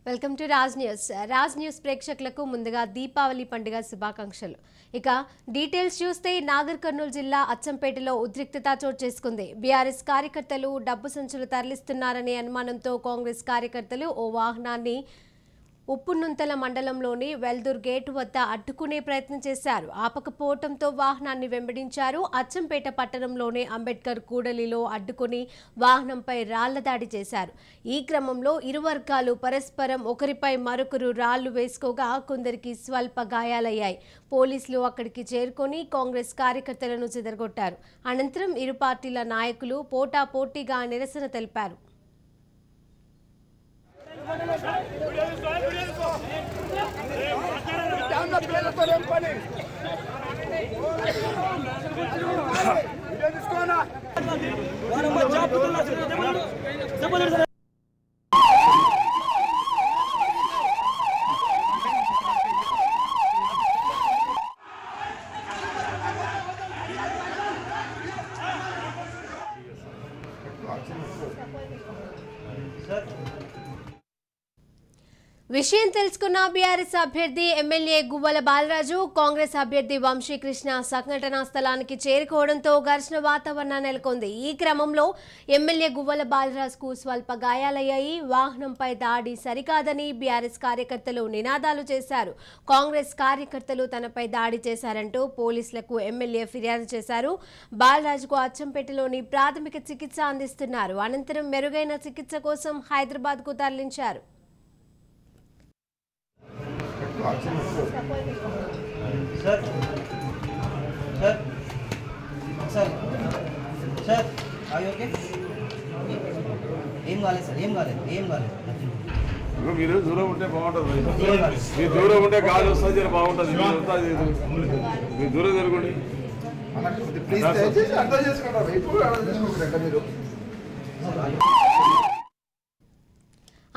Welcome to Raj news ప్రేక్షకులకు ముందుగా దీపావళి పండుగ శుభాకాంక్షలు. ఇక డీటెయిల్స్ చూస్తే నాగర్ కర్నూలు జిల్లా అచ్చంపేటలో ఉద్రిక్తత చోటు చేసుకుంది. బీఆర్ఎస్ కార్యకర్తలు డబ్బు సంచులు తరలిస్తున్నారనే అనుమానంతో కాంగ్రెస్ కార్యకర్తలు ఓ వాహనాన్ని ఉప్పునుంతల మండలంలోని వెల్దుర్ గేటు వద్ద అడ్డుకునే ప్రయత్నం చేశారు. ఆపకపోవడంతో వాహనాన్ని వెంబడించారు. అచ్చంపేట పట్టణంలోని అంబేద్కర్ కూడలిలో అడ్డుకుని వాహనంపై రాళ్ల దాడి చేశారు. ఈ క్రమంలో ఇరు వర్గాలు పరస్పరం ఒకరిపై మరొకరు రాళ్లు వేసుకోగా కొందరికి స్వల్ప గాయాలయ్యాయి. పోలీసులు అక్కడికి చేరుకొని కాంగ్రెస్ కార్యకర్తలను చెదరగొట్టారు. అనంతరం ఇరు పార్టీల నాయకులు పోటాపోటీగా నిరసన తెలిపారు. విషయం తెలుసుకున్న బీఆర్ఎస్ అభ్యర్థి ఎమ్మెల్యే గువ్వల బాలరాజు, కాంగ్రెస్ అభ్యర్థి వంశీకృష్ణ సంఘటనా స్థలానికి చేరుకోవడంతో ఘర్షణ వాతావరణం నెలకొంది. ఈ క్రమంలో ఎమ్మెల్యే గువ్వల బాలరాజుకు స్వల్ప గాయాలయ్యాయి. వాహనంపై దాడి సరికాదని బీఆర్ఎస్ కార్యకర్తలు నినాదాలు చేశారు. కాంగ్రెస్ కార్యకర్తలు తనపై దాడి చేశారంటూ పోలీసులకు ఎమ్మెల్యే ఫిర్యాదు చేశారు. బాలరాజుకు అచ్చంపేటలోని ప్రాథమిక చికిత్స అందిస్తున్నారు. అనంతరం మెరుగైన చికిత్స కోసం హైదరాబాద్కు తరలించారు. Sir sir sir sir are you okay ఏం కాలేదు సార్ ఏం కాలేదు మీరు దూరం ఉంటే బాగుంటుంది. మీరు దూరం ఉంటే గాలి వస్తుంది బాగుంటుంది. మీరు దూరం జరగండి. అర్థం చేసుకుంటారు మీరు.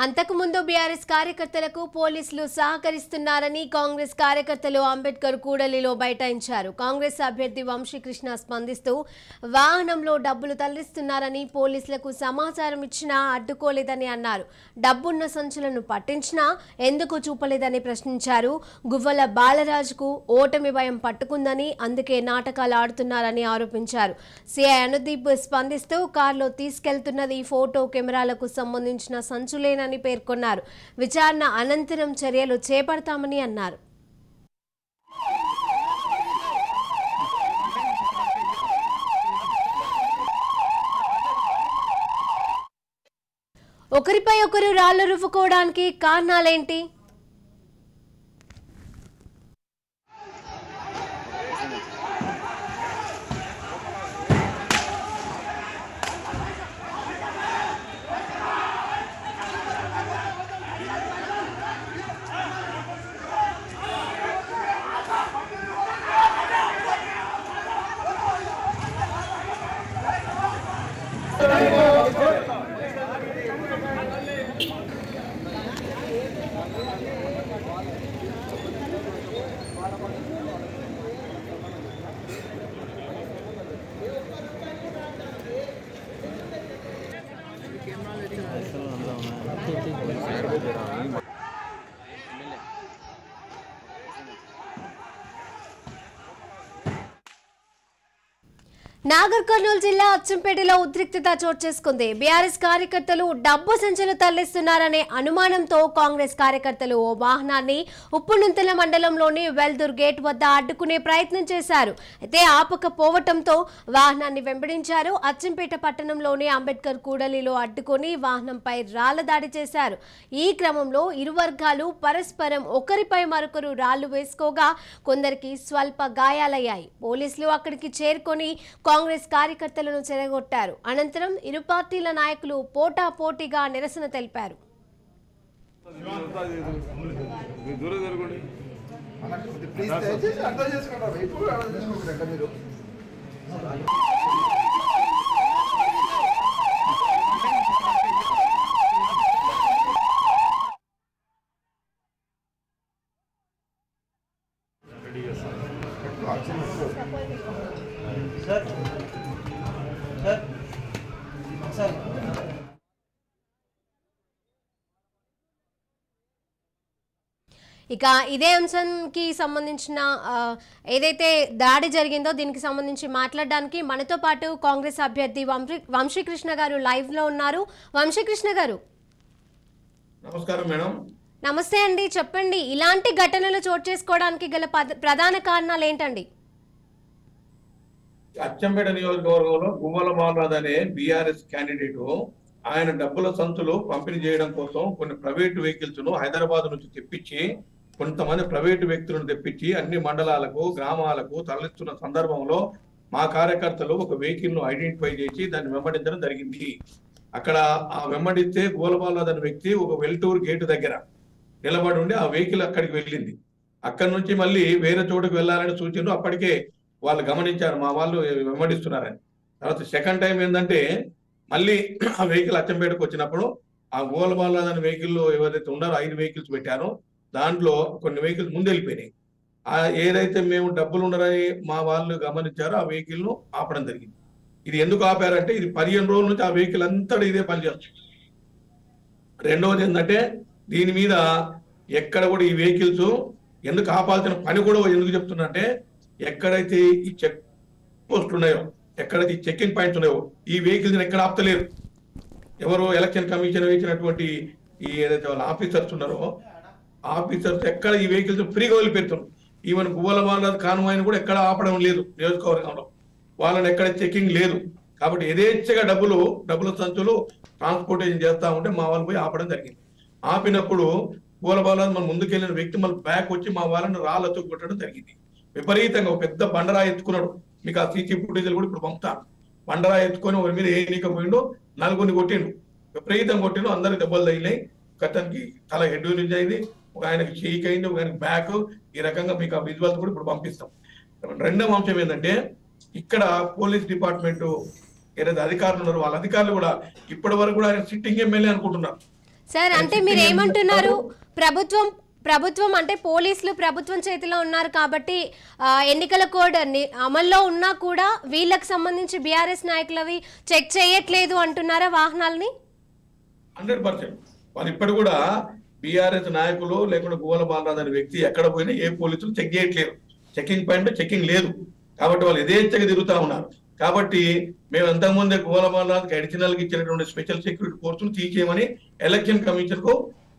అంతకుముందు బీఆర్ఎస్ కార్యకర్తలకు పోలీసులు సహకరిస్తున్నారని కాంగ్రెస్ కార్యకర్తలు అంబేద్కర్ కూడలిలో బైఠాయించారు. కాంగ్రెస్ అభ్యర్థి వంశీకృష్ణ స్పందిస్తూ వాహనంలో డబ్బులు తరలిస్తున్నారని పోలీసులకు సమాచారం ఇచ్చినా అడ్డుకోలేదని అన్నారు. డబ్బున్న సంచులను పట్టించినా ఎందుకు చూపలేదని ప్రశ్నించారు. గువ్వల బాలరాజుకు ఓటమి భయం పట్టుకుందని అందుకే నాటకాలు ఆడుతున్నారని ఆరోపించారు. సిఐ అనుదీప్ స్పందిస్తూ కారులో తీసుకెళ్తున్నది ఫోటో కెమెరాలకు సంబంధించిన సంచులేనని పేర్కొన్నారు. విచారణ అనంతరం చర్యలు చేపడతామని అన్నారు. ఒకరిపై ఒకరు రాళ్లు రువ్వుకోవడానికి కారణాలేంటి? నాగర్ కర్నూలు జిల్లా అచ్చంపేటలో ఉద్రిక్తత చోటు చేసుకుంది. బీఆర్ఎస్ కార్యకర్తలు డబ్బు సంచులు తరలిస్తున్నారనే అనుమానంతో కాంగ్రెస్ కార్యకర్తలు ఓ వాహనాన్ని ఉప్పునుంతల మండలంలోని వెల్దుర్ గేట్ వద్ద అడ్డుకునే ప్రయత్నం చేశారు. అయితే ఆపకపోవడంతో వాహనాన్ని వెంబడించారు. అచ్చంపేట పట్టణంలోని అంబేద్కర్ కూడలిలో అడ్డుకుని వాహనంపై రాళ్ల దాడి చేశారు. ఈ క్రమంలో ఇరు వర్గాలు పరస్పరం ఒకరిపై మరొకరు రాళ్లు వేసుకోగా కొందరికి స్వల్ప గాయాలయ్యాయి. పోలీసులు అక్కడికి చేరుకొని కాంగ్రెస్ కార్యకర్తలను చెదరగొట్టారు. అనంతరం ఇరు పార్టీల నాయకులు పోటాపోటీగా నిరసన తెలిపారు. అర్థం చేసుకుంటారు మీరు. सर सर सर ఇక ఇదే అంశానికి సంబంధించిన ఏదైతే దాడి జరిగిందో దీనికి సంబంధించి మాట్లాడడానికి మనతో పాటు కాంగ్రెస్ అభ్యర్థి వంశీకృష్ణ గారు లైవ్ లో ఉన్నారు. వంశీకృష్ణ గారు నమస్కారం మేడం. నమస్తే అండి, చెప్పండి ఇలాంటి ఘటనలు చోటు చేసుకోవడానికి గల ప్రధాన కారణాలు ఏంటండి? అచ్చంపేట నియోజకవర్గంలో గువ్వల బాలరాజు అనే బీఆర్ఎస్ క్యాండిడేట్ ఆయన డబ్బుల సంచులు పంపిణీ చేయడం కోసం కొన్ని ప్రైవేటు వెహికల్స్ ను హైదరాబాద్ నుంచి తెప్పించి కొంతమంది ప్రైవేటు వ్యక్తులను తెప్పించి అన్ని మండలాలకు గ్రామాలకు తరలిస్తున్న సందర్భంలో మా కార్యకర్తలు ఒక వెహికల్ ను ఐడెంటిఫై చేసి దాన్ని వెంబడించడం జరిగింది. అక్కడ ఆ వెంబడిస్తే గోలబాలరాజు అనే వ్యక్తి ఒక వెల్టూరు గేటు దగ్గర నిలబడి ఉండి ఆ వెహికల్ అక్కడికి వెళ్ళింది. అక్కడి నుంచి మళ్ళీ వేరే చోటుకు వెళ్ళాలని సూచనలు అప్పటికే వాళ్ళు గమనించారు, మా వాళ్ళు వెంబడిస్తున్నారని. తర్వాత సెకండ్ టైం ఏంటంటే మళ్ళీ ఆ వెహికల్ అచ్చంపేటకు వచ్చినప్పుడు ఆ గోలబాలరాజు అనే వెహికల్ ఎవరైతే ఉన్నారో 5 వెహికల్స్ పెట్టారో దాంట్లో కొన్ని వెహికల్స్ ముందు వెళ్ళిపోయినాయి. ఏదైతే మేము డబ్బులు ఉన్నారని మా వాళ్ళు గమనించారో ఆ వెహికల్ ను ఆపడం జరిగింది. ఇది ఎందుకు ఆపారంటే ఇది 15 రోజుల నుంచి ఆ వెహికల్ అంతా ఇదే పనిచేస్తుంది. రెండవది ఏంటంటే దీని మీద ఎక్కడ కూడా ఈ వెహికల్స్ ఎందుకు ఆపాల్సిన పని కూడా ఎందుకు చెప్తున్నా, ఎక్కడైతే ఈ చెక్ పోస్టులు ఉన్నాయో, ఎక్కడైతే ఈ చెకింగ్ పాయింట్స్ ఉన్నాయో ఈ వెహికల్స్ ఎక్కడ ఆపుతలేరు. ఎవరు ఎలక్షన్ కమిషన్ వేసినటువంటి ఈ ఏదైతే వాళ్ళ ఆఫీసర్స్ ఉన్నారో ఆఫీసర్స్ ఎక్కడ ఈ వెహికల్స్ ఫ్రీగా వదిలిపెడుతున్నారు. ఈవెన్ గువ్వల బాలరాజు కాన్వాయ్ని కూడా ఎక్కడ ఆపడం లేదు నియోజకవర్గంలో, వాళ్ళని ఎక్కడ చెకింగ్ లేదు. కాబట్టి యథేచ్ఛగా డబ్బుల సంచులు ట్రాన్స్పోర్టేషన్ చేస్తా ఉంటే మా వాళ్ళు పోయి ఆపడం జరిగింది. ఆపినప్పుడు గువ్వల బాలరాజు మన ముందుకెళ్ళిన వ్యక్తి మళ్ళీ బ్యాక్ వచ్చి మా వాళ్ళని రాళ్లతో కొట్టడం జరిగింది. విపరీతంగా ఒక పెద్ద బండరాయి ఎత్తుకున్నాడు. మీకు ఆ సీసీ ఫుటేజ్లు కూడా ఇప్పుడు పంపుతాను. బండరాయి ఎత్తుకొని ఒకరి మీద ఏనికపోయిండు, నలుగురిని కొట్టిండు, విపరీతంగా కొట్టిండు. అందరికి దెబ్బలు తగిలినాయి. అతనికి తల హెడ్ నుంచి అయింది, ఒక ఆయనకి షేక్ అయింది, ఒక ఆయనకి బ్యాక్. ఈ రకంగా మీకు ఆ విజువల్స్ కూడా ఇప్పుడు పంపిస్తాం. రెండవ అంశం ఏంటంటే ఇక్కడ పోలీస్ డిపార్ట్మెంట్ ఏదైతే అధికారులు ఉన్నారో వాళ్ళ అధికారులు కూడా ఇప్పటి వరకు కూడా ఆయన సిట్టింగ్ ఎమ్మెల్యే అనుకుంటున్నారు. సార్ అంటే మీరు ఏమంటున్నారు, ప్రభుత్వం అంటే పోలీసులు ప్రభుత్వం చేతిలో ఉన్నారు కాబట్టి ఎన్నికల కోడ్ అమల్లో ఉన్నా కూడా వీళ్ళకి సంబంధించి బీఆర్ఎస్ నాయకులవి చెక్ చేయట్లేదు అంటున్నారా వాహనాలని? 100% వాళ్ళు ఇప్పటి కూడా బీఆర్ఎస్ నాయకులు లేకుండా గువ్వల బాలరాజు అనే వ్యక్తి ఎక్కడ పోయినా ఏ పోలీసులు చెక్ చేయట్లేదు. చెకింగ్ పాయింట్ చెకింగ్ లేదు కాబట్టి వాళ్ళు యథేచ్ఛగా తిరుగుతా ఉన్నారు. కాబట్టి మేము అంతకుముందే గువ్వల బాలరాజుకి అడిషనల్ గా ఇచ్చినటువంటి స్పెషల్ సెక్యూరిటీ ఫోర్సును తీసేయమని ఎలక్షన్ కమిషన్ కు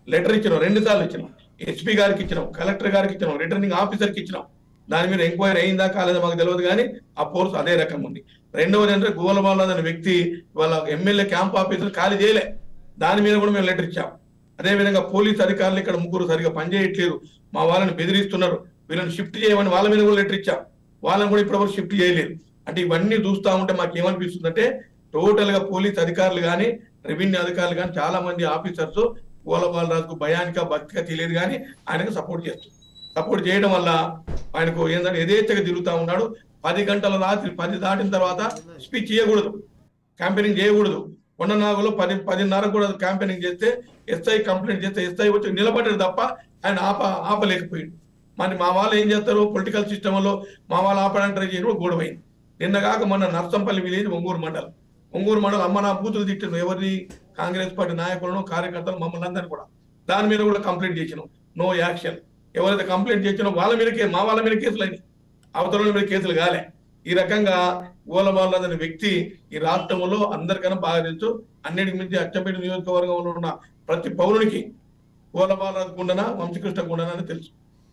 లెటర్ ఇచ్చినాం, 2 సార్లు ఇచ్చినాం. ఎస్పీ గారికి ఇచ్చినాం, కలెక్టర్ గారికి ఇచ్చినాం, రిటర్నింగ్ ఆఫీసర్కి ఇచ్చినాం. దాని మీద ఎంక్వైరీ అయిందా కాలేదా మాకు తెలియదు, కానీ ఆ ఫోర్స్ అదే రకం ఉంది. రెండవది అంటే గువ్వల బాలరాజు అనే వ్యక్తి వాళ్ళ ఎమ్మెల్యే క్యాంప్ ఆఫీసర్ ఖాళీ చేయలే, దాని మీద కూడా మేము లెటర్ ఇచ్చాం. అదేవిధంగా పోలీస్ అధికారులు ఇక్కడ 3 సరిగా పనిచేయట్లేదు, మా వాళ్ళని బెదిరిస్తున్నారు, వీళ్ళని షిఫ్ట్ చేయమని వాళ్ళ మీద కూడా లెటర్ ఇచ్చాం. వాళ్ళని కూడా ఇప్పటివరకు షిఫ్ట్ చేయలేదు. అంటే ఇవన్నీ చూస్తా ఉంటే మాకు ఏమనిపిస్తుంది అంటే టోటల్ గా పోలీస్ అధికారులు కానీ రెవెన్యూ అధికారులు కానీ చాలా మంది ఆఫీసర్స్ గువ్వల బాలరాజుకు భయానిక భక్తిగా తెలియదు కానీ ఆయనకు సపోర్ట్ చేస్తారు. సపోర్ట్ చేయడం వల్ల ఆయనకు ఏంటంటే యథేచ్ఛగా తిరుగుతా ఉన్నాడు. 10 గంటల రాత్రి 10 దాటిన తర్వాత స్పీచ్ చేయకూడదు, క్యాంపెయినింగ్ చేయకూడదు. కొండనాగులో 10:30 కూడా క్యాంపెయినింగ్ చేస్తే ఎస్ఐ కంప్లైంట్ చేస్తే ఎస్ఐ వచ్చి నిలబడ్డాడు తప్ప ఆయన ఆపలేకపోయాడు. మరి మా వాళ్ళు ఏం చేస్తారు, పొలిటికల్ సిస్టంలో మా వాళ్ళు ఆపడానికి ట్రై చేయడం గొడవైంది. నిన్నగాక మొన్న నర్సంపల్లి విలేజ్ ఒంగూరు మండలం అమ్మ నా బూతులు తిట్టాను ఎవరిని, కాంగ్రెస్ పార్టీ నాయకులను కార్యకర్తలు మమ్మల్ని అందరినీ కూడా. దాని మీద కూడా కంప్లైంట్ చేసినాం, నో యాక్షన్. ఎవరైతే కంప్లైంట్ చేసినో వాళ్ళ మీద మా వాళ్ళ మీద కేసులు అయినాయి, అవతల మీద కేసులు కాలే. ఈ రకంగా గువ్వల బాలరాజు అనే వ్యక్తి ఈ రాష్ట్రంలో అందరికన్నా బాగా తెలుసు. అన్నిటికి మించి అచ్చంపేట నియోజకవర్గంలో ఉన్న ప్రతి పౌరునికి గువ్వల బాలరాజు గుండనా వంశీకృష్ణ గుండనా అని తెలుసు.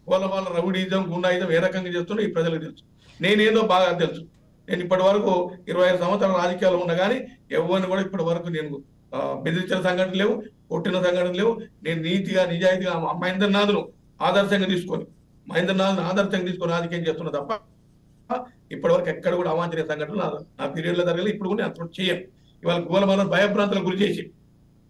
గువ్వల బాలరాజు రౌడీజం గుండాయిజం ఏ రకంగా చేస్తున్నా ఈ ప్రజలకు తెలుసు, నేనేదో బాగా తెలుసు. నేను ఇప్పటి వరకు 25 సంవత్సరాల రాజకీయాలు ఉన్నా కానీ ఎవరిని కూడా ఇప్పటి వరకు నేను బెదిరించిన సంఘటనలు లేవు, కొట్టిన సంఘటనలు లేవు. నేను నీతిగా నిజాయితీగా మహేంద్రనాథ్ను ఆదర్శంగా తీసుకొని రాజకీయం చేస్తున్నా తప్ప ఇప్పటి వరకు ఎక్కడ కూడా అవాంఛనీయ సంఘటనలు నా పీరియడ్లో జరగాలి, ఇప్పుడు కూడా నేను చేయను. ఇవాళ గువ్వల బాలరాజు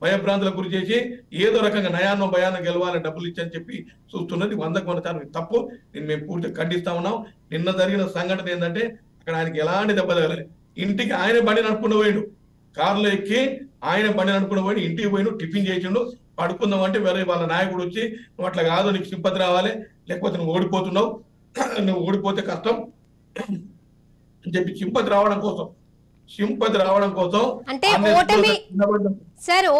భయభ్రాంతులకు గురి చేసి ఏదో రకంగా నయాన్నో భయాన్ని గెలవాలని డబ్బులు ఇచ్చని చెప్పి చూస్తున్నది 100% తప్పు. నేను మేము పూర్తిగా ఖండిస్తా ఉన్నాం. నిన్న జరిగిన సంఘటన ఏంటంటే అక్కడ ఆయనకి ఎలాంటి దెబ్బ తగలేదు. ఇంటికి ఆయన బండి నడుపుకుంటూ పోయిండు, కారులో ఎక్కి ఆయన బండి నడుపుకుంటూ పోయి ఇంటికి పోయిను, టిఫిన్ చేసిండు. పడుకుందాం అంటే వేరే వాళ్ళ నాయకుడు వచ్చి నువ్వు అట్లా కాదు, నీకు సింపతి రావాలి, లేకపోతే నువ్వు ఓడిపోతున్నావు, నువ్వు ఓడిపోతే కష్టం అని చెప్పి సింపతి రావడం కోసం సింపతి రావడం కోసం అంటే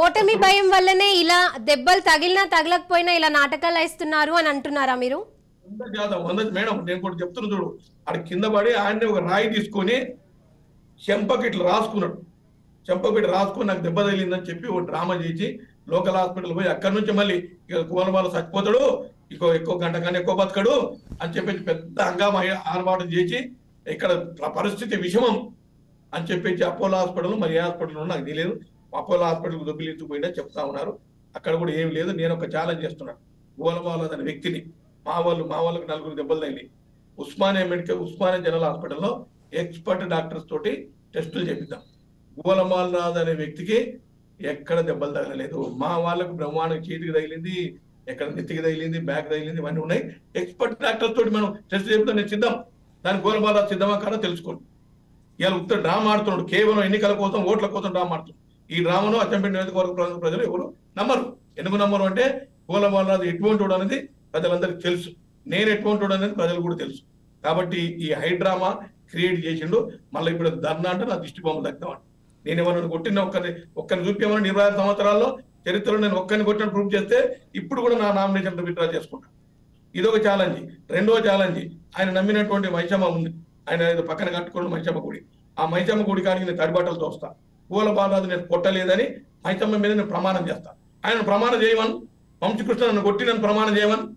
ఓటమి భయం వల్లనే ఇలా దెబ్బలు తగిలినా తగలకపోయినా ఇలా నాటకాలు వేస్తున్నారు అని అంటున్నారా మీరు? 100% మేడం, నేను కూడా చెప్తున్నా చూడు, ఆడ కింద పడి ఆయన్ని ఒక రాయి తీసుకొని చెంపకి ఇట్లా రాసుకున్నాడు. చెంపకి ఇట్లా రాసుకొని నాకు దెబ్బ తగిలిందని చెప్పి ఒక డ్రామా చేసి లోకల్ హాస్పిటల్ పోయి అక్కడి నుంచి మళ్ళీ ఇక కువలమాల చచ్చిపోతాడు, ఎక్కువ గంట కన్నా ఎక్కువ బతకడు అని చెప్పేసి పెద్ద హంగామా ఆర్భాటం చేసి ఇక్కడ పరిస్థితి విషమం అని చెప్పేసి అపోలో హాస్పిటల్ మరి ఏ హాస్పిటల్ నాకు తెలియదు, అపోలో హాస్పిటల్కి దొబ్బిలించిపోయినా చెప్తా ఉన్నారు. అక్కడ కూడా ఏమి లేదు. నేను ఒక ఛాలెంజ్ చేస్తున్నాను, కువలమాల అనే వ్యక్తిని మా వాళ్ళకి 4 దెబ్బలు తగిలి ఉస్మానియా జనరల్ హాస్పిటల్లో ఎక్స్పర్ట్ డాక్టర్స్ తోటి టెస్టులు చేపిద్దాం. కువలమాలనాథ్ అనే వ్యక్తికి ఎక్కడ దెబ్బలు తగలలేదు. మా వాళ్ళకు బ్రహ్మాండం చేతికి తగిలింది, ఎక్కడ నెత్తికి తగిలింది, బ్యాక్ తగిలింది, ఇవన్నీ ఉన్నాయి. ఎక్స్పర్ట్ డాక్టర్స్ తోటి మనం టెస్ట్ చేపిద్దాం. నేను సిద్ధం, దాని కువలమాల సిద్ధమా కాదో తెలుసుకోండి. ఇవాళ ఉత్తర డ్రామా ఆడుతున్నాడు, కేవలం ఎన్నికల కోసం ఓట్ల కోసం డ్రామా ఆడుతున్నాడు. ఈ డ్రామాను అచ్చంపేట నియోజకవర్గ ప్రజలు ఎవరు నమ్మరు. ఎందుకు నమ్మరు అంటే కువలమాలనాథ్ ఎటువంటి వాడు అనేది ప్రజలందరికీ తెలుసు, నేను ఎటువంటి వాడు అనేది ప్రజలు కూడా తెలుసు. కాబట్టి ఈ హైడ్రామా క్రియేట్ చేసిండు. మళ్ళీ ఇప్పుడు ధర్నా అంటే నా దిష్టి బొమ్మ దగ్ధం. నేను ఎవరిని కొట్టిన ఒక్కరిని చూపించమని 25 సంవత్సరాల్లో చరిత్రలో నేను ఒక్కరిని కొట్టిన ప్రూఫ్ చేస్తే ఇప్పుడు కూడా నా నామినేషన్ విత్డ్రా చేసుకుంటాను. ఇదొక ఛాలెంజ్. రెండవ ఛాలెంజ్, ఆయన నమ్మినటువంటి మైసమ్మ ఉంది, ఆయన పక్కన కట్టుకున్న మైసమ్మ గుడి, ఆ మైసమ్మ గుడి కాడికి నేను తడిబట్టలు తోస్తా. కువలమాలనాథ్ నేను కొట్టలేదని మైసమ్మ మీద నేను ప్రమాణం చేస్తా. ఆయన ప్రమాణం చేయమని, వంశకృష్ణ నన్ను కొట్టి నన్ను ప్రమాణం చేయమని.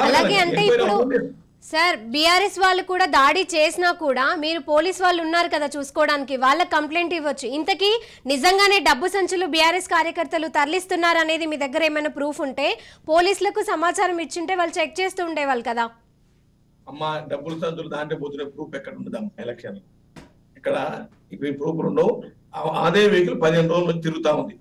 అలాగే అంటే ఇప్పుడు సార్ బీఆర్ఎస్ వాళ్ళు కూడా దాడి చేసినా కూడా మీరు పోలీస్ వాళ్ళు ఉన్నారు కదా చూసుకోవడానికి, వాళ్ళకి కంప్లైంట్ ఇవ్వచ్చు. ఇంతకీ నిజంగానే డబ్బు సంచులు బీఆర్ఎస్ కార్యకర్తలు తరలిస్తున్నారు అనేది మీ దగ్గర ఏమైనా ప్రూఫ్ ఉంటే పోలీసులకు సమాచారం ఇచ్చింటే వాళ్ళు చెక్ చేస్తూ ఉండేవాళ్ళు కదా. అమ్మా డబ్బులు సంచులు దాంట్లో పోతున్న ప్రూఫ్ ఎక్కడ ఉండదమ్మా? ఎలక్షన్ ఇక్కడ ఇవి ప్రూఫ్లు ఉండవు. అదే వెహికల్ 15 రోజుల నుంచి తిరుగుతా ఉంది.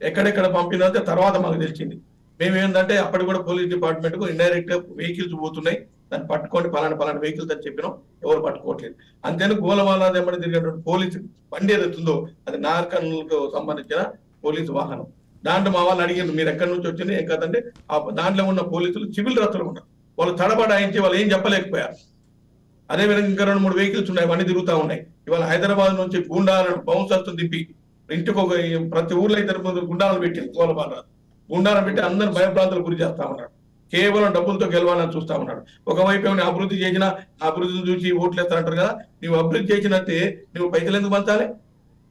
ఎక్కడెక్కడ పంపినంతే తర్వాత మాకు తెలిసింది. మేము ఏంటంటే అప్పటికి కూడా పోలీస్ డిపార్ట్మెంట్ కు ఇండైరెక్ట్ గా వెహికల్స్ పోతున్నాయి, దాన్ని పట్టుకోండి పలానా వెహికల్స్ అని చెప్పినాం, ఎవరు పట్టుకోవట్లేదు. అంతేనా కువలమాలనాథ్ ఎంబడి తిరిగేటువంటి పోలీసు బండి ఏదైతుందో అది నార్కన్లకు సంబంధించిన పోలీసు వాహనం. దాంట్లో మా వాళ్ళు అడిగారు మీరు ఎక్కడి నుంచి వచ్చింది ఏం కదంటే దాంట్లో ఉన్న పోలీసులు సివిల్ రత్తులు ఉన్నారు. వాళ్ళు తడబడాయించి వాళ్ళు ఏం చెప్పలేకపోయారు. అదేవిధంగా ఇంకా 2-3 వెహికల్స్ ఉన్నాయి, అవన్నీ తిరుగుతా ఉన్నాయి. ఇవాళ హైదరాబాద్ నుంచి గుండాలను బౌన్సర్స్ దింపి ఇంటికి ప్రతి ఊర్లో 2 గుండాలను పెట్టింది కువలమాలనాథ్. గుండాలను పెట్టి అందరిని భయప్రాంతాలకు గురి చేస్తా ఉన్నాడు. కేవలం డబ్బులతో గెలవాలని చూస్తా ఉన్నాడు. ఒకవైపు ఏమైనా అభివృద్ధి చేసినా అభివృద్ధిని చూసి ఓట్లు వేస్తారంటారు కదా, నువ్వు అభివృద్ధి చేసినట్టే నువ్వు పైసలు ఎందుకు పంచాలి?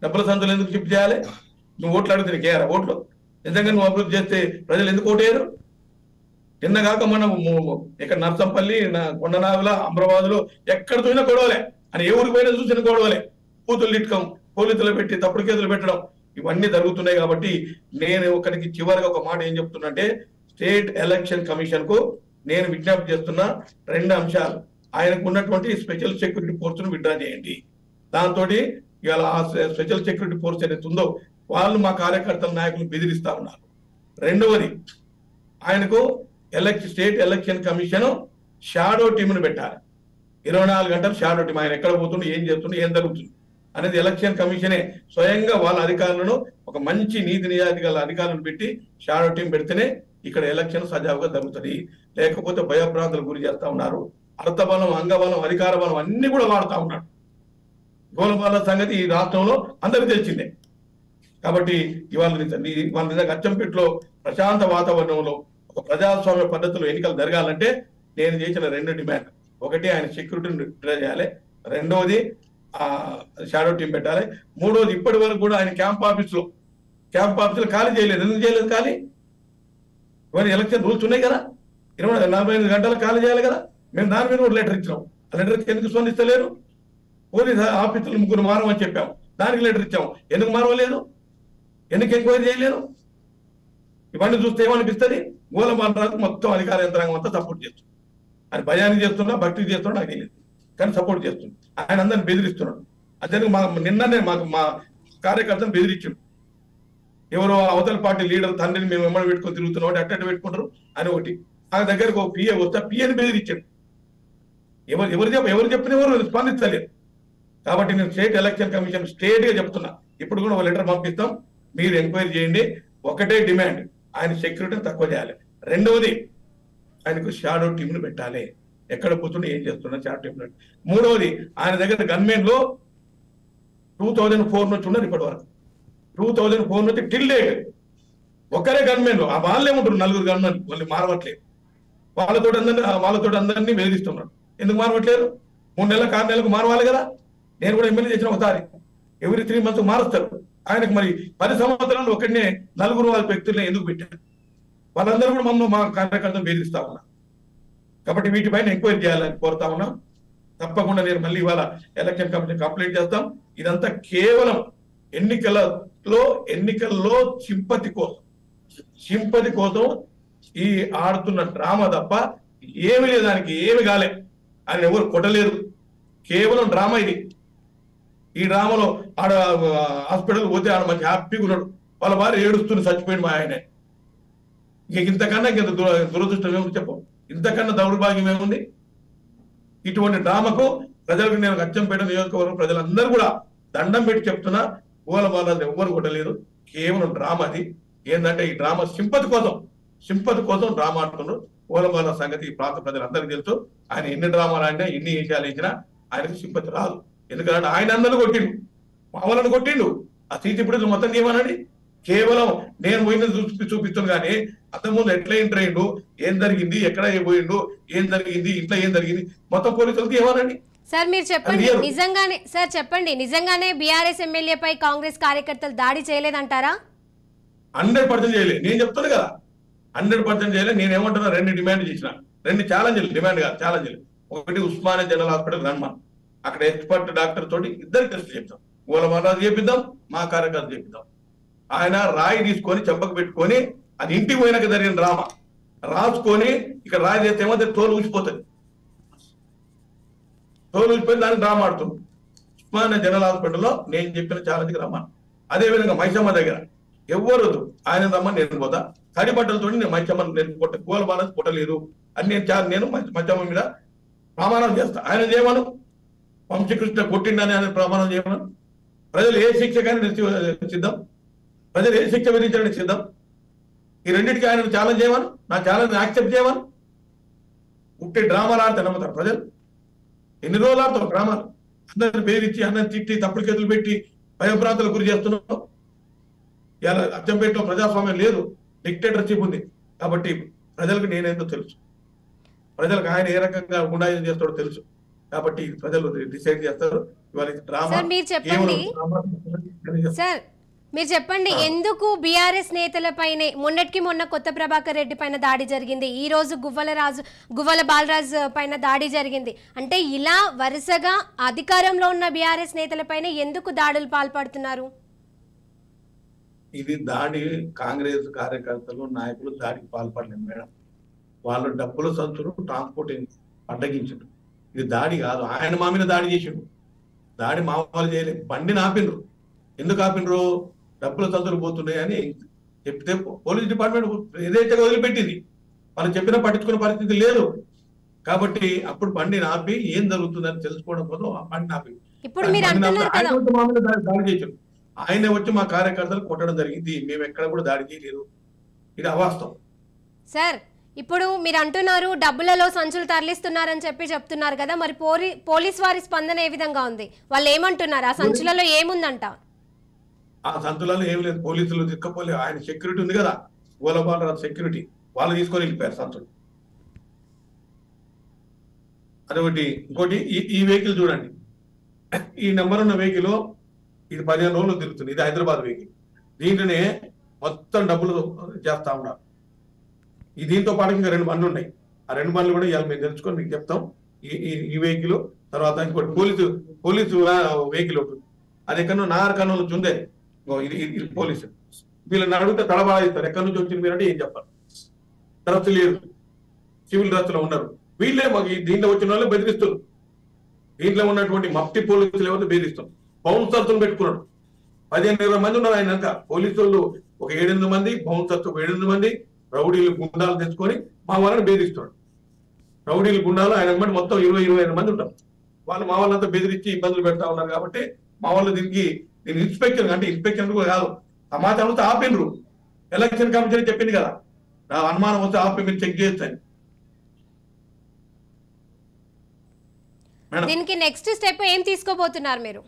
డబ్బుల సంతులు ఎందుకు షిఫ్ట్ చేయాలి? నువ్వు ఓట్లు అడిగితే నీకేరా ఓట్లు? నిజంగా నువ్వు అభివృద్ధి చేస్తే ప్రజలు ఎందుకు ఓటేయరు? నిన్నగాక మనం ఇక్కడ నర్సంపల్లి, కొండనాగుల, అమరాబాద్లో ఎక్కడ చూసినా గొడవలే అని, ఏ ఊరికి పోయినా చూసిన గొడవలే. కూతులు తిట్టడం, పోలీసులు పెట్టి తప్పుడు కేసులు పెట్టడం, ఇవన్నీ జరుగుతున్నాయి. కాబట్టి నేను ఒకరికి చివరిగా ఒక మాట ఏం చెప్తున్నంటే, స్టేట్ ఎలక్షన్ కమిషన్ కు నేను విజ్ఞప్తి చేస్తున్న 2 అంశాలు. ఆయనకు ఉన్నటువంటి స్పెషల్ సెక్యూరిటీ ఫోర్స్ ను విత్డ్రా చేయండి. దాంతో ఇవాళ ఆ స్పెషల్ సెక్యూరిటీ ఫోర్స్ ఏదైతే ఉందో వాళ్ళు మా కార్యకర్తల నాయకులు బెదిరిస్తా ఉన్నారు. రెండవది, ఆయనకు స్టేట్ ఎలక్షన్ కమిషన్ షాడో టీంను పెట్టాలి. 24 గంటలు షాడో టీం, ఆయన ఎక్కడ పోతుండే, ఏం చేస్తుండే, ఏం జరుగుతుంది అనేది ఎలక్షన్ కమిషనే స్వయంగా వాళ్ళ అధికారులను, ఒక మంచి నీతి నిజాయితీ గల అధికారులను పెట్టి షాడో టీం పెడితేనే ఇక్కడ ఎలక్షన్ సజావుగా జరుగుతుంది. లేకపోతే భయభ్రాంతులకు గురి చేస్తా ఉన్నారు. అర్థబలం, అంగబలం, అధికార బలం అన్ని కూడా వాడుతా ఉన్నాడు. కువలమాలనాథ్ సంగతి ఈ రాష్ట్రంలో అందరికీ తెలిసిందే. కాబట్టి ఇవాళ నిజంగా అచ్చంపేటలో ప్రశాంత వాతావరణంలో ఒక ప్రజాస్వామ్య పద్ధతిలో ఎన్నికలు జరగాలంటే నేను చేసిన 2 డిమాండ్. ఒకటి, ఆయన సెక్యూరిటీని విత్డ్రా చేయాలి. రెండవది, షాడో టీం పెట్టాలి. మూడవది, ఇప్పటి వరకు కూడా ఆయన క్యాంప్ ఆఫీసులో ఖాళీ చేయలేదు. ఎందుకు చేయలేదు ఖాళీ? ఇవన్నీ ఎలక్షన్ రూల్స్ ఉన్నాయి కదా, 48 గంటలు ఖాళీ చేయాలి కదా. మేము దాని మీద కూడా లెటర్ ఇచ్చినాం. ఆ లెటర్కి ఎందుకు స్పందిస్తలేరు? పోలీస్ ఆఫీసులు 3 మారమని చెప్పాము, దానికి లెటర్ ఇచ్చాము. ఎందుకు మారవలేదు? ఎందుకు ఎంక్వైరీ చేయలేరు? ఇవన్నీ చూస్తే ఏమనిపిస్తుంది? కువలమాలనాథ్ మొత్తం అధికార యంత్రాంగం అంతా సపోర్ట్ చేస్తుంది. ఆయన భయానికి చేస్తున్నా, భక్తికి చేస్తున్నా నాకు తెలియదు, కానీ సపోర్ట్ చేస్తుంది. ఆయన అందరిని బెదిరిస్తున్నాడు. అదే నిన్ననే మా కార్యకర్తను బెదిరించాడు. ఎవరో అవతల పార్టీ లీడర్ తండ్రిని మేము వెంబడి పెట్టుకొని తిరుగుతున్నాం అంటే అట్ట పెట్టుకుంటారు అని ఒకటి. ఆ దగ్గరకు ఒక పిఏ వస్తే పిఏని బెదిరించాడు. ఎవరు చెప్పిన ఎవరు స్పందించలేదు. కాబట్టి నేను స్టేట్ ఎలక్షన్ కమిషన్ స్టేట్ గా చెప్తున్నా, ఇప్పుడు కూడా ఒక లెటర్ పంపిస్తాం, మీరు ఎంక్వైరీ చేయండి. ఒకటే డిమాండ్, ఆయన సెక్యూరిటీని తక్కువ చేయాలి. రెండవది, ఆయనకు షాడో టీంను పెట్టాలి. ఎక్కడ పోతుండే, ఏం చేస్తున్నా షాడో టీం. మూడవది, ఆయన దగ్గర గన్మెన్ లో 2004 నుంచి ఉన్నారు ఇప్పటి వరకు. 2004 నుంచి టిల్ డేట్ ఒకరే గవర్నమెంట్. ఆ వాళ్ళే ఉంటారు 4 గవర్నమెంట్, వాళ్ళు మారవట్లేదు. వాళ్ళతో అందరినీ వేధిస్తున్నారు. ఎందుకు మారవట్లేదు? 3 నెలలకు 6 నెలలకు మారవాలి కదా. నేను కూడా ఎమ్మెల్యే చేసిన ఒకసారి ఎవ్రీ 3 months మారుస్తారు. ఆయనకు మరి 10 సంవత్సరాలు ఒకటినే 4 వ్యక్తులను ఎందుకు పెట్టారు? వాళ్ళందరూ కూడా మమ్మల్ని మా కార్యకర్తలు వేధిస్తా ఉన్నారు. కాబట్టి వీటిపైన ఎంక్వైరీ చేయాలని కోరుతా ఉన్నాం. తప్పకుండా నేను మళ్ళీ ఇవాళ ఎలక్షన్ కమిషన్ కంప్లైంట్ చేస్తాం. ఇదంతా కేవలం ఎన్నికల్లో సింపతి కోసం ఈ ఆడుతున్న డ్రామా తప్ప ఏమి లేదు. దానికి ఏమి కాలే, ఆయన ఎవరు కొట్టలేరు. కేవలం డ్రామా ఇది. ఈ డ్రామాలో ఆడ హాస్పిటల్ పోతే ఆడ మంచి హ్యాపీగా ఉన్నాడు, వాళ్ళ భార్య ఏడుస్తున్న చచ్చిపోయింది మా ఆయనే. ఇంతకన్నా ఇంత దురదృష్టం ఏముంది చెప్పు? ఇంతకన్నా దౌర్భాగ్యం ఏముంది? ఇటువంటి డ్రామాకు ప్రజలకు నేను అచ్చంపేట నియోజకవర్గం ప్రజలందరూ కూడా దండం పెట్టి చెప్తున్నా, ఊహల బాలని ఎవ్వరు కొట్టలేదు. కేవలం డ్రామా అది. ఏంటంటే ఈ డ్రామా సింపతి కోసం డ్రామా ఆడుతున్నారు. ఊహల బాల సంగతి ఈ ప్రాంత ప్రజలందరికీ తెలుసు. ఆయన ఎన్ని డ్రామాలు ఆడినా, ఎన్ని విషయాలు ఇచ్చినా ఆయనకు సింపతి రాదు. ఎందుకంటే ఆయన అందరూ కొట్టిండు, మా వాళ్ళని కొట్టిండు. ఆ సీట్ ఇప్పుడు మొత్తం ఏమనండి, కేవలం నేను పోయిందని చూపిస్తాను కానీ అంతకుముందు ఎట్లా ఎంటర్ అయ్యిండు, ఏం జరిగింది, ఎక్కడ పోయిండు, ఏం జరిగింది, ఇంట్లో ఏం జరిగింది, మొత్తం పోలీసులకి ఏమనండి. సార్ మీరు చెప్పండి, నిజంగానే బీఆర్ఎస్ ఎమ్మెల్యేపై కాంగ్రెస్ కార్యకర్తలు దాడి చేయలేదంటారా? 100% చేయలేదు. నేను చెప్తాను కదా, 100% చేయలేదు. నేను ఏమంటున్నా, 2 డిమాండ్ చేసిన, 2 ఛాలెంజ్లు, డిమాండ్ కాదు ఛాలెంజ్లు. ఒకటి ఉస్మానియా జనరల్ హాస్పిటల్ రన్మన్, అక్కడ ఎక్స్పర్ట్ డాక్టర్ తోటి 2 టెస్టులు చెప్తాం. ఊలమరాజు చేపిద్దాం, మా కార్యకర్తలు చేపిద్దాం. ఆయన రాయి తీసుకొని చెంపకు పెట్టుకొని, అది ఇంటికి పోయినాక జరిగిన డ్రామా రాసుకొని, ఇక్కడ రాయి చేస్తే ఏమో తోలు ఊసిపోతుంది. తోలు ఊసిపోయి దాన్ని డ్రామా ఆడుతుంది. ఉస్మానియా జనరల్ హాస్పిటల్లో నేను చెప్పిన ఛాలెంజ్కి రమ్మని. అదేవిధంగా మైసమ్మ దగ్గర ఎవ్వరు ఆయన రమ్మని నేను పోతా. తడి బట్టలతో నేను మైసమ్మని నేను కూల బాలని కొట్టలేదు అని నేను మైసమ్మ మీద ప్రమాణం చేస్తా. ఆయన చేయమను, వంశకృష్ణ కొట్టిండని ఆయన ప్రమాణం చేయమను. ప్రజలు ఏ శిక్షకైనా సిద్ధం, ప్రజలు ఏ శిక్ష విధించడానికి సిద్ధం. ఈ రెండింటికి ఆయన ఛాలెంజ్ చేయమను, నా ఛాలెంజ్ యాక్సెప్ట్ చేయమను. ఉట్టి డ్రామాలు ఆడితే నమ్ముతారు ప్రజలు? ఎన్ని రోజులు ఆడతారు డ్రామాలు? అందరిని బెదిరించి, అందరిని తిట్టి, తప్పుడు కేసులు పెట్టి భయభ్రాంతులకు గురి చేస్తున్నాం. ఇలా అచ్చంపేటలో ప్రజాస్వామ్యం లేదు, డిక్టేటర్షిప్ ఉంది. కాబట్టి ప్రజలకు నేనేందో తెలుసు, ప్రజలకు ఆయన ఏ రకంగా గుండాయిజం చేస్తాడో తెలుసు. కాబట్టి ప్రజలు డిసైడ్ చేస్తారు. ఇవాళ డ్రామా. మీరు చెప్పండి, ఎందుకు బీఆర్ఎస్ నేతలపైనే మొన్న కొత్త ప్రభాకర్ రెడ్డి పైన దాడి జరిగింది, ఈ రోజు గువ్వల బాలరాజు పైన దాడి జరిగింది, అంటే ఇలా వరుసగా అధికారంలో ఉన్న బీఆర్ఎస్ నేతలపైన ఎందుకు దాడులు పాల్పడుతున్నారు? ఇది దాడి కాంగ్రెస్ కార్యకర్తలు, నాయకులు దాడికి పాల్పడలేదు మేడం. వాళ్ళు డబ్బుల సంచులు ట్రాన్స్పోర్ట్ అడ్డగించారు. ఇది దాడి కాదు. ఆయన మా మీద దాడి చేసిండు. దాడి మా వాళ్ళు చేయలేదు. బండిని ఆపిండ్రు. ఎందుకు ఆపిండ్రు? డబ్బుల సంచులు పోతున్నాయి అని చెప్తే పోలీస్ డిపార్ట్మెంట్ ఏదైతే వదిలిపెట్టింది, వాళ్ళు చెప్పినా పట్టించుకునే పరిస్థితి లేదు. కాబట్టి అప్పుడు బండిని ఆపి ఏం జరుగుతుందని తెలుసుకోవడం కోసం ఆ బండిని ఆపి దాడి చేశారు. ఆయన వచ్చి మా కార్యకర్తలు కొట్టడం జరిగింది. మేము ఎక్కడ కూడా దాడి చేయలేదు. ఇది అవాస్తవం. సార్, ఇప్పుడు మీరు అంటున్నారు డబ్బులలో సంచులు తరలిస్తున్నారని చెప్తున్నారు కదా, మరి పోలీస్ వారి స్పందన ఏ విధంగా ఉంది? వాళ్ళు ఏమంటున్నారు? ఆ సంచులలో ఏముందంట? ఆ సంచులలో ఏమి లేదు. పోలీసులు తిక్కపోలే. ఆయన సెక్యూరిటీ ఉంది కదా, గోలబాలరాజు సెక్యూరిటీ, వాళ్ళు తీసుకొని వెళ్ళిపోయారు సంచులు. అదొకటి. ఇంకోటి, ఈ వెహికల్ చూడండి, ఈ నెంబర్ ఉన్న వెహికల్ ఇది 15 రోజులు తిరుగుతుంది. ఇది హైదరాబాద్ వెహికల్. దీంట్లోనే మొత్తం డబ్బులు చేస్తా ఉన్నారు. దీంతో పాటు ఇంకా 2 బండ్లు ఉన్నాయి. ఆ 2 బండ్లు కూడా ఇవాళ మేము తెలుసుకొని మీకు చెప్తాం. ఈ వెహికల్ తర్వాత ఇంకోటి పోలీసు వెహికల్ ఒకటి, అది ఎక్కడో నాగర్కర్నూలు నుంచి ఉంది. ఇది పోలీసు. వీళ్ళని అడిగితే తడబాయిస్తారు, ఎక్కడి నుంచి వచ్చింది మీరంటే ఏం చెప్పాలి. డ్రస్ లేదు, సివిల్ డ్రస్లో ఉన్నారు. వీళ్ళే మాకు దీంట్లో వచ్చిన వాళ్ళు బెదిరిస్తారు. దీంట్లో ఉన్నటువంటి మఫ్టీ పోలీసులు ఎవరు బెదిరిస్తారు. బౌన్సర్స్ను పెట్టుకున్నాడు. 15-20 మంది ఉన్నారు ఆయన. పోలీసు వాళ్ళు ఒక 7-8 మంది, బౌన్సర్స్ ఒక 7-8 మంది, రౌడీలు గుండాలు తెచ్చుకొని మా వాళ్ళని బెదిరిస్తాడు. రౌడీలు గుండాలు ఆయన వెంబడి మొత్తం 20-25 మంది ఉంటారు. వాళ్ళు మా వాళ్ళంతా బెదిరించి ఇబ్బందులు పెడతా ఉన్నారు. కాబట్టి మా వాళ్ళు దీనికి ఇన్స్పెక్షన్, అంటే ఇన్స్పెక్షన్ కూడా కాదు, సమాచారంతో ఆపిండ్రు. ఎలక్షన్ కమిషన్ చెప్పింది కదా, అనుమానం వస్తే ఆపి మీరు చెక్ చేస్తాను. దీనికి నెక్స్ట్ స్టెప్ ఏం తీసుకోబోతున్నారు మీరు?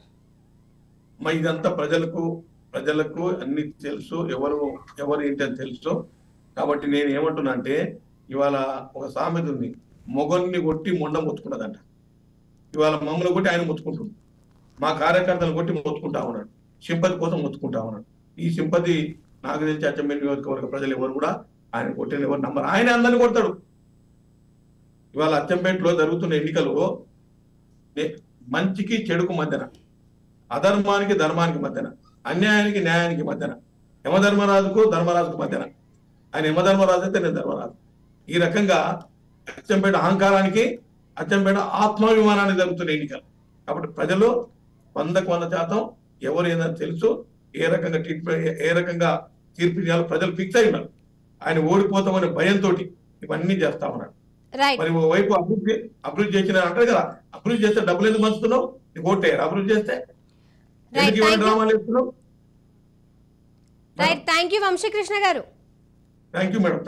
ఇదంతా ప్రజలకు అన్ని తెలుసు, ఎవరు ఏంటని తెలుసు. కాబట్టి నేను ఏమంటున్నా అంటే ఇవాళ ఒక సామెత ఉంది, మొగన్ని కొట్టి మొండ మొత్తుకున్నదంట. ఇవాళ మమ్మల్ని కొట్టి ఆయన మొత్తుకుంటుంది, మా కార్యకర్తలు కొట్టి మొత్తుకుంటా ఉన్నాడు, సింపతి కోసం మొత్తుకుంటా ఉన్నాడు. ఈ సింపతి నాకు తెలిసి అచ్చంపేట నియోజకవర్గ ప్రజలు ఎవరు కూడా ఆయన కొట్టిన ఎవరు నమ్మరు. ఆయన అందరిని కొడతాడు. ఇవాళ అచ్చంపేటలో జరుగుతున్న ఎన్నికలు మంచికి చెడుకు మధ్యన, అధర్మానికి ధర్మానికి మధ్యన, అన్యాయానికి న్యాయానికి మధ్యన, యమధర్మరాజుకు ధర్మరాజుకు మధ్యన. ఆయన యమధర్మరాజు అయితే నేను ధర్మరాజు. ఈ రకంగా అచ్చంపేట అహంకారానికి, అచ్చంపేట ఆత్మాభిమానానికి జరుగుతున్న ఎన్నికలు. కాబట్టి ప్రజలు 100% ఎవరు ఏదైనా తెలుసు, ఏ రకంగా తీర్పు చేయాలో ప్రజలు ఫిక్స్ అయి ఉన్నారు. ఆయన ఓడిపోతామనే భయంతో ఇవన్నీ చేస్తా ఉన్నాడు. మరి వైపు అభివృద్ధి చేసిన అంటారు కదా, అభివృద్ధి చేస్తే డబ్బులు ఎందుకు పంచుతున్నావు, నీకు ఓటేయారు. అభివృద్ధి చేస్తే డ్రామాలు వేస్తున్నావు. థ్యాంక్ యూ వంశీకృష్ణ గారు. Thank you madam.